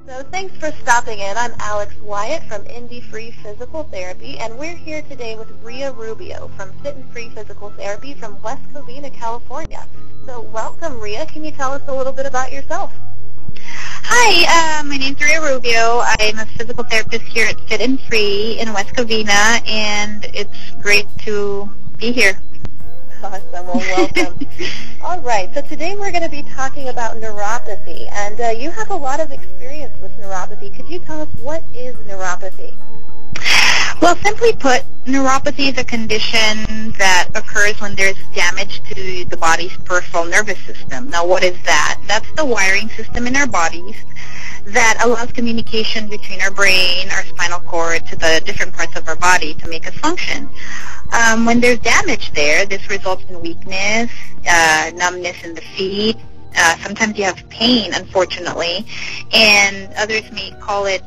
So thanks for stopping in. I'm Alex Wyatt from Indie Free Physical Therapy, and we're here today with Rheea Rubio from Fit and Free Physical Therapy from West Covina, California. So welcome, Rheea. Can you tell us a little bit about yourself? Hi, my name's Rheea Rubio. I'm a physical therapist here at Fit and Free in West Covina, and it's great to be here. Awesome. Well, welcome. All right. So today we're going to be talking about neuropathy, and you have a lot of experience with neuropathy. Could you tell us what is neuropathy? Well, simply put, neuropathy is a condition that occurs when there's damage to the body's peripheral nervous system. Now, what is that? That's the wiring system in our bodies that allows communication between our brain, our spinal cord, to the different parts of our body to make us function. When there's damage there, this results in weakness, numbness in the feet. Sometimes you have pain, unfortunately, and others may call it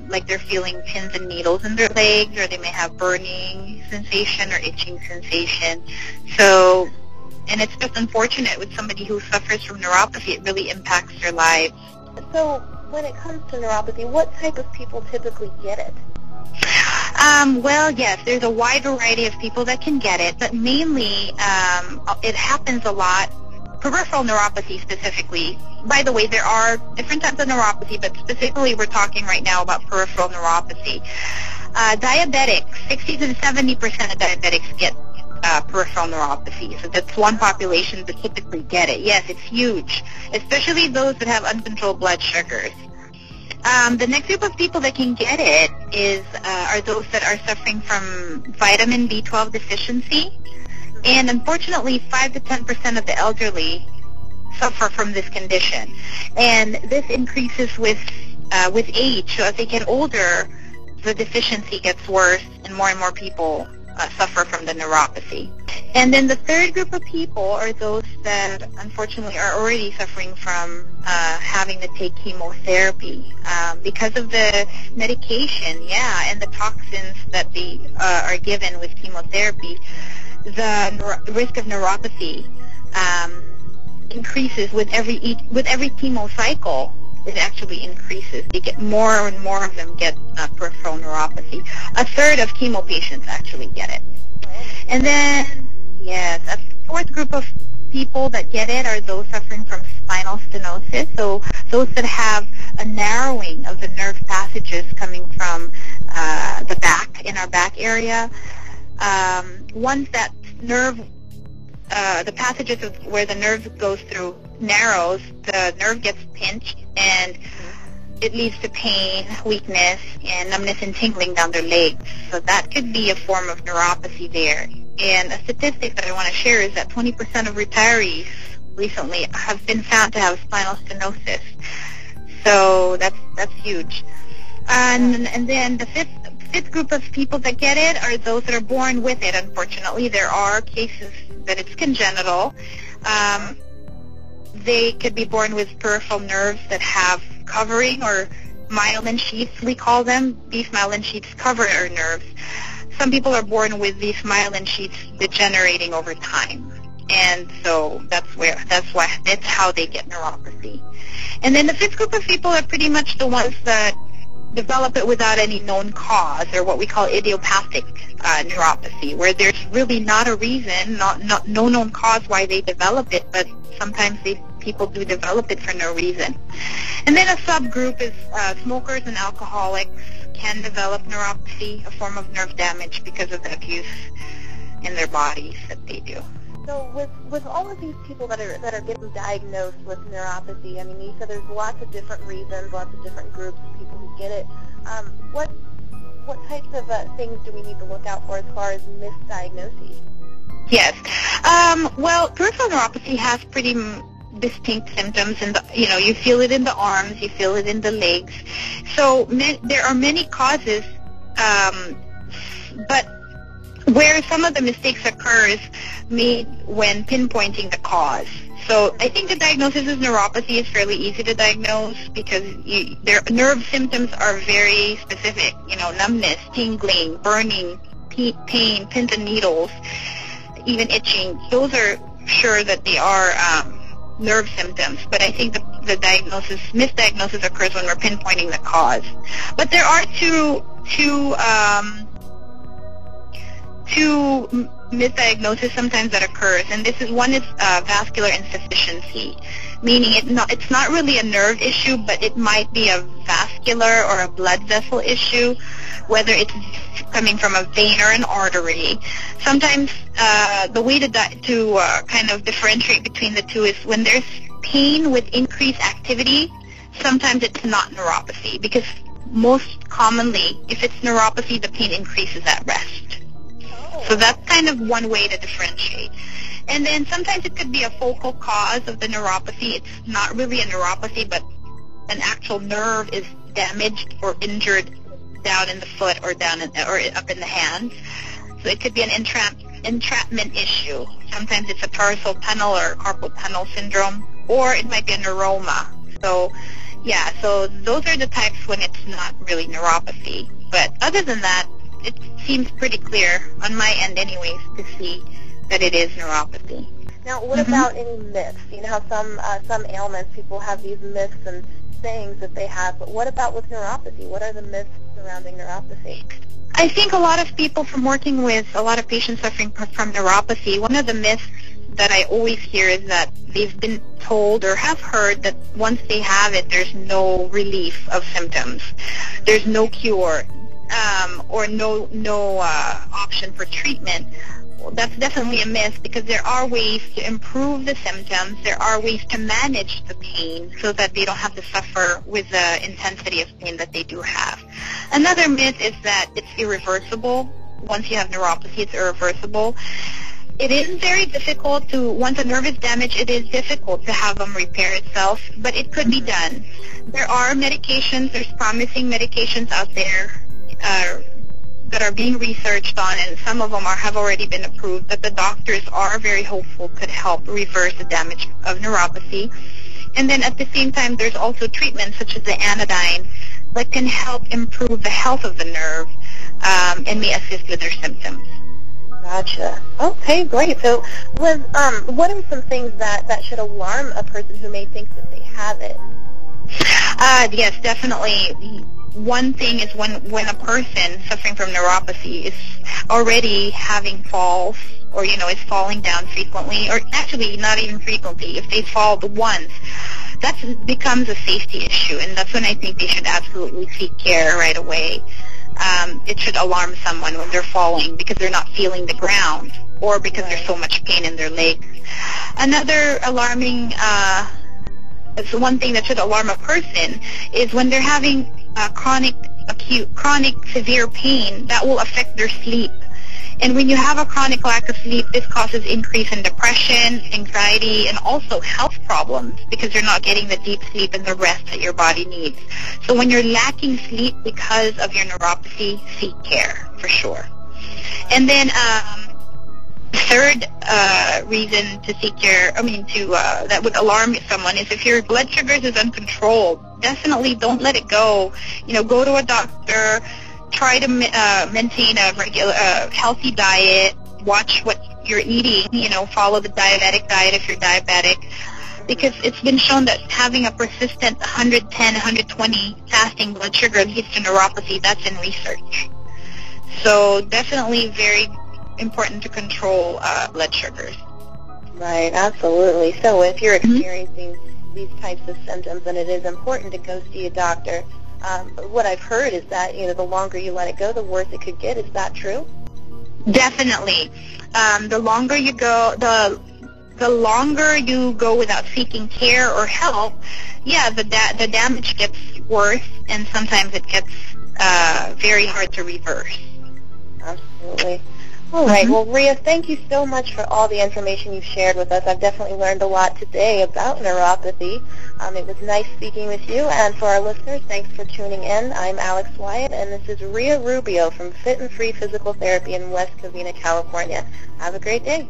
like they're feeling pins and needles in their legs, or they may have burning sensation or itching sensation. So, and it's just unfortunate with somebody who suffers from neuropathy. It really impacts their lives. So when it comes to neuropathy, what type of people typically get it? Well, yes, there's a wide variety of people that can get it, but mainly it happens a lot. Peripheral neuropathy specifically. By the way, there are different types of neuropathy, but specifically we're talking right now about peripheral neuropathy. Diabetics, 60 to 70% of diabetics get peripheral neuropathy. So that's one population that typically get it. Yes, it's huge, especially those that have uncontrolled blood sugars. The next group of people that can get it are those that are suffering from vitamin B12 deficiency. And unfortunately, 5 to 10% of the elderly suffer from this condition. And this increases with age. So as they get older, the deficiency gets worse, and more people suffer from the neuropathy. And then the third group of people are those that unfortunately are already suffering from having to take chemotherapy because of the medication, and the toxins that they are given with chemotherapy. The risk of neuropathy increases with every chemo cycle. It actually increases. They get more and more of them get peripheral neuropathy. A third of chemo patients actually get it. And then, yes, a fourth group of people that get it are those suffering from spinal stenosis. So those that have a narrowing of the nerve passages coming from the back, in our back area. Once that nerve, the passages of where the nerve goes through narrows, the nerve gets pinched, and it leads to pain, weakness, and numbness and tingling down their legs. So that could be a form of neuropathy there. And a statistic that I want to share is that 20% of retirees recently have been found to have spinal stenosis. So that's huge. And then the fifth group of people that get it are those that are born with it. Unfortunately, there are cases that it's congenital. They could be born with peripheral nerves that have covering, or myelin sheaths, we call them. These myelin sheaths cover our nerves. Some people are born with these myelin sheaths degenerating over time, and so that's how they get neuropathy. And then the fifth group of people are pretty much the ones that develop it without any known cause, or what we call idiopathic neuropathy, where there's really not a reason, no known cause why they develop it, but sometimes people do develop it for no reason. And then a subgroup is smokers and alcoholics can develop neuropathy, a form of nerve damage because of the abuse in their bodies that they do. So with all of these people that are getting diagnosed with neuropathy, I mean, you said there's lots of different reasons, lots of different groups of people who get it. What types of things do we need to look out for as far as misdiagnoses? Yes. Well, peripheral neuropathy has pretty distinct symptoms, and you feel it in the arms, you feel it in the legs. So there are many causes, but where some of the mistakes occurs made when pinpointing the cause. So I think the diagnosis of neuropathy is fairly easy to diagnose because their nerve symptoms are very specific. Numbness, tingling, burning, pain, pins and needles, even itching. Those are sure that they are nerve symptoms, but I think the misdiagnosis occurs when we're pinpointing the cause. But there are two misdiagnoses sometimes that occurs, and one is vascular insufficiency, meaning it's not really a nerve issue, but it might be a vascular or a blood vessel issue, whether it's coming from a vein or an artery. Sometimes the way to kind of differentiate between the two is when there's pain with increased activity, sometimes it's not neuropathy, because most commonly, if it's neuropathy, the pain increases at rest. So that's kind of one way to differentiate. And then sometimes it could be a focal cause of the neuropathy. It's not really a neuropathy, but an actual nerve is damaged or injured down in the foot or up in the hands. So it could be an entrapment issue. Sometimes it's a tarsal tunnel or carpal tunnel syndrome, or it might be a neuroma. So yeah, so those are the types when it's not really neuropathy. But other than that, it seems pretty clear on my end anyways to see that it is neuropathy. Now, what about any myths? You know how some ailments, people have these myths and sayings that they have, but what about with neuropathy? What are the myths surrounding neuropathy? I think a lot of people, from working with a lot of patients suffering from neuropathy, one of the myths that I always hear is that they've been told or have heard that once they have it, there's no relief of symptoms. There's no cure, or no option for treatment. Well, that's definitely a myth, because there are ways to improve the symptoms. There are ways to manage the pain so that they don't have to suffer with the intensity of pain that they do have. Another myth is that it's irreversible. Once you have neuropathy, it's irreversible. It is very difficult once a nerve is damaged, it is difficult to have them repair itself, but it could be done. There are medications, there's promising medications out there that are being researched on, and some of them have already been approved, that the doctors are very hopeful could help reverse the damage of neuropathy. And then at the same time, there's also treatments such as the anodyne that can help improve the health of the nerve and may assist with their symptoms. Gotcha. Okay, great. So what are some things that should alarm a person who may think that they have it? Yes, definitely. One thing is when a person suffering from neuropathy is already having falls, or is falling down frequently, or actually not even frequently, if they fall once, that becomes a safety issue, and that's when I think they should absolutely seek care right away. It should alarm someone when they're falling because they're not feeling the ground, or because there's so much pain in their legs. Another alarming it's one thing that should alarm a person is when they're having chronic severe pain that will affect their sleep. And when you have a chronic lack of sleep, this causes increase in depression, anxiety, and also health problems because you're not getting the deep sleep and the rest that your body needs. So when you're lacking sleep because of your neuropathy, seek care for sure. And then third reason to seek care, that would alarm someone is if your blood sugars is uncontrolled. Definitely don't let it go. Go to a doctor. Try to maintain a regular, healthy diet. Watch what you're eating. Follow the diabetic diet if you're diabetic, because it's been shown that having a persistent 110, 120 fasting blood sugar leads to neuropathy. That's in research. So definitely very important to control blood sugars. Right, absolutely. So if you're experiencing these types of symptoms, then it is important to go see a doctor. What I've heard is that, the longer you let it go, the worse it could get. Is that true? Definitely. The longer you go, the longer you go without seeking care or help, the damage gets worse, and sometimes it gets very hard to reverse. Absolutely. All right. Well, Rheea, thank you so much for all the information you've shared with us. I've definitely learned a lot today about neuropathy. It was nice speaking with you. And for our listeners, thanks for tuning in. I'm Alex Wyatt, and this is Rheea Rubio from Fit and Free Physical Therapy in West Covina, California. Have a great day.